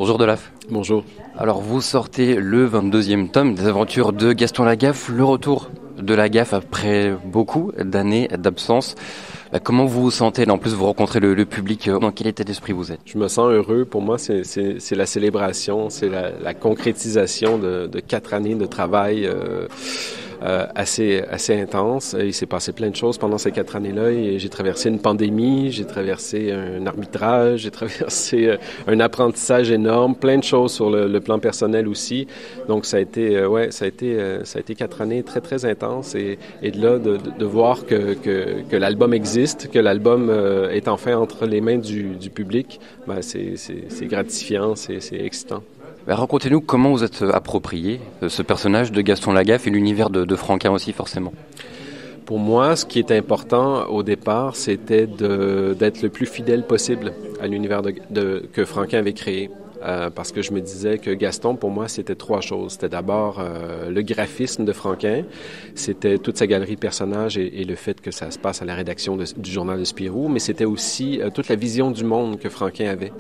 Bonjour Delaf. Bonjour. Alors vous sortez le 22e tome des aventures de Gaston Lagaffe, le retour de Lagaffe après beaucoup d'années d'absence. Comment vous vous sentez là? En plus, vous rencontrez le public. Dans quel état d'esprit vous êtes? Je me sens heureux. Pour moi, c'est la célébration, c'est la concrétisation de 4 années de travail assez intense. Il s'est passé plein de choses pendant ces 4 années-là. Et j'ai traversé une pandémie, j'ai traversé un arbitrage, j'ai traversé un apprentissage énorme, plein de choses sur le plan personnel aussi. Donc ça a été 4 années très très intenses et de là de voir que l'album existe, que l'album est enfin entre les mains du public, c'est gratifiant, c'est excitant. Racontez-nous comment vous êtes approprié ce personnage de Gaston Lagaffe et l'univers de Franquin aussi forcément. Pour moi, ce qui est important au départ, c'était d'être le plus fidèle possible à l'univers que Franquin avait créé. Parce que je me disais que Gaston, pour moi, c'était 3 choses. C'était d'abord le graphisme de Franquin, c'était toute sa galerie de personnages et le fait que ça se passe à la rédaction du journal de Spirou, mais c'était aussi toute la vision du monde que Franquin avait,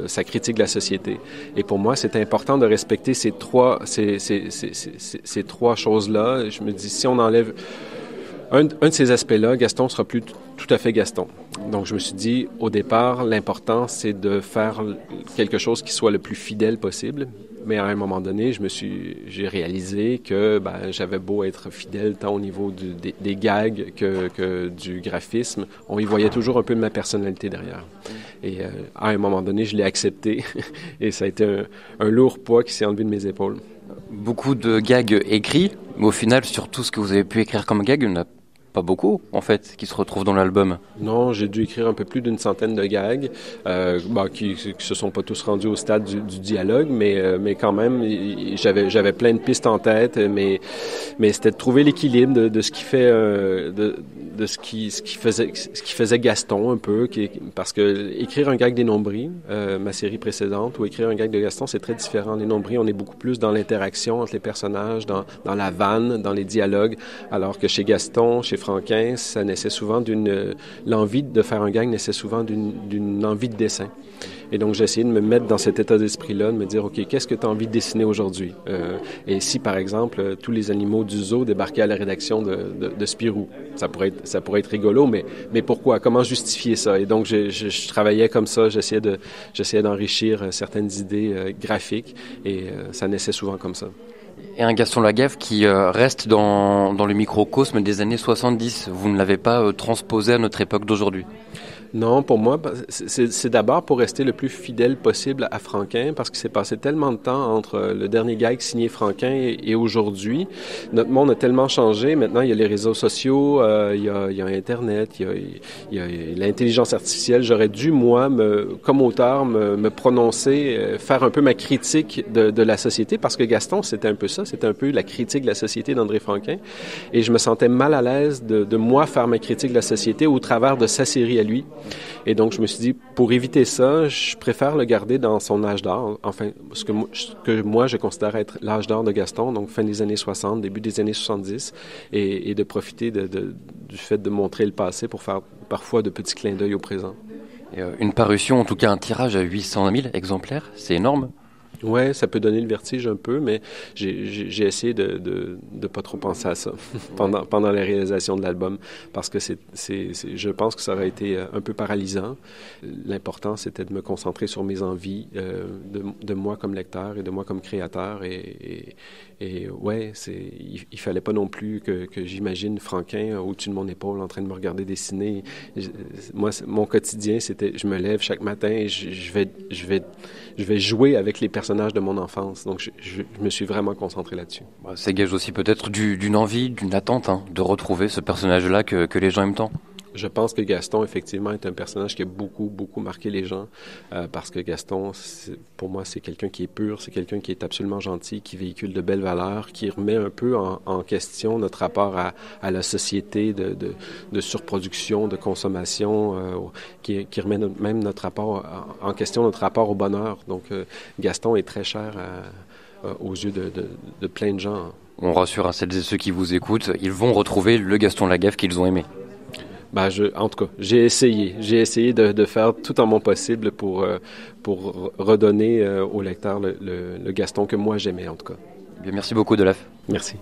sa critique de la société. Et pour moi, c'était important de respecter ces trois choses-là. Je me dis, si on enlève un de ces aspects-là, Gaston sera plus tout à fait Gaston. Donc, je me suis dit, au départ, l'important, c'est de faire quelque chose qui soit le plus fidèle possible. Mais à un moment donné, j'ai réalisé que j'avais beau être fidèle tant au niveau des gags que du graphisme, on y voyait toujours un peu de ma personnalité derrière. Et à un moment donné, je l'ai accepté et ça a été un lourd poids qui s'est enlevé de mes épaules. Beaucoup de gags écrits, mais au final, sur tout ce que vous avez pu écrire comme gag, il n'y en a pas beaucoup, en fait, qui se retrouvent dans l'album. Non, j'ai dû écrire un peu plus d'une centaine de gags qui se sont pas tous rendus au stade du dialogue, mais quand même, j'avais plein de pistes en tête, mais c'était de trouver l'équilibre de ce qui fait de ce qui faisait Gaston un peu, parce que écrire un gag des Nombris, ma série précédente, ou écrire un gag de Gaston, c'est très différent. Les Nombris, on est beaucoup plus dans l'interaction entre les personnages, dans la vanne, dans les dialogues, alors que chez Gaston, chez Franquin, ça naissait souvent l'envie de faire un gag naissait souvent d'une envie de dessin. Et donc, j'ai essayé de me mettre dans cet état d'esprit-là, de me dire, OK, qu'est-ce que tu as envie de dessiner aujourd'hui? Et si, par exemple, tous les animaux du zoo débarquaient à la rédaction de Spirou, ça pourrait être rigolo, mais pourquoi? Comment justifier ça? Et donc, je travaillais comme ça, j'essayais d'enrichir certaines idées graphiques, et ça naissait souvent comme ça. Et un Gaston Lagaffe qui reste dans le microcosme des années 70. Vous ne l'avez pas transposé à notre époque d'aujourd'hui. Non, pour moi, c'est d'abord pour rester le plus fidèle possible à Franquin, parce qu'il s'est passé tellement de temps entre le dernier gag signé Franquin et aujourd'hui. Notre monde a tellement changé. Maintenant, il y a les réseaux sociaux, il y a Internet, il y a l'intelligence artificielle. J'aurais dû, moi, comme auteur, me prononcer, faire un peu ma critique de la société, parce que Gaston, c'était un peu ça. C'était un peu la critique de la société d'André Franquin. Et je me sentais mal à l'aise de moi faire ma critique de la société au travers de sa série à lui. Et donc, je me suis dit, pour éviter ça, je préfère le garder dans son âge d'or. Enfin, ce que moi, je considère être l'âge d'or de Gaston, donc fin des années 60, début des années 70, et de profiter du fait de montrer le passé pour faire parfois de petits clins d'œil au présent. Une parution, en tout cas un tirage à 800 000 exemplaires, c'est énorme. Ouais, ça peut donner le vertige un peu, mais j'ai essayé de pas trop penser à ça pendant la réalisation de l'album, parce que je pense que ça aurait été un peu paralysant. L'important, c'était de me concentrer sur mes envies de moi comme lecteur et de moi comme créateur, et ouais, il fallait pas non plus que j'imagine Franquin au-dessus de mon épaule en train de me regarder dessiner. Moi, mon quotidien, c'était, je me lève chaque matin et je vais jouer avec les personnages de mon enfance. Donc, je me suis vraiment concentré là-dessus. Ça gage aussi peut-être d'une envie, d'une attente de retrouver ce personnage-là que les gens aiment tant. Je pense que Gaston, effectivement, est un personnage qui a beaucoup, beaucoup marqué les gens, parce que Gaston, pour moi, c'est quelqu'un qui est pur, c'est quelqu'un qui est absolument gentil, qui véhicule de belles valeurs, qui remet un peu en question notre rapport à la société de surproduction, de consommation, qui remet même notre rapport en question, notre rapport au bonheur. Donc, Gaston est très cher aux yeux de plein de gens. On rassure celles et ceux qui vous écoutent, ils vont retrouver le Gaston Lagaffe qu'ils ont aimé. En tout cas, j'ai essayé de faire tout en mon possible pour redonner au lecteur le Gaston que moi j'aimais, en tout cas. Bien, merci beaucoup, Delaf. Merci.